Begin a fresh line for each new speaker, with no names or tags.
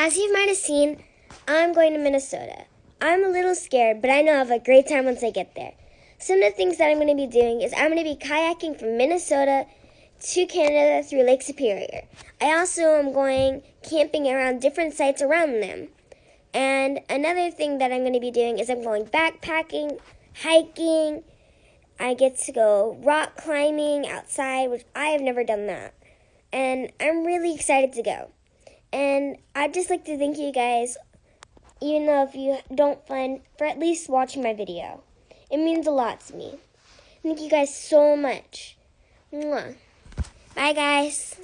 As you might have seen, I'm going to Minnesota. I'm a little scared, but I know I'll have a great time once I get there. Some of the things that I'm going to be doing is I'm going to be kayaking from Minnesota to Canada through Lake Superior. I also am going camping around different sites around them. And another thing that I'm going to be doing is I'm going backpacking, hiking. I get to go rock climbing outside, which I have never done that. And I'm really excited to go. And I'd just like to thank you guys, even though if you don't find, for at least watching my video. It means a lot to me. Thank you guys so much. Mwah. Bye, guys.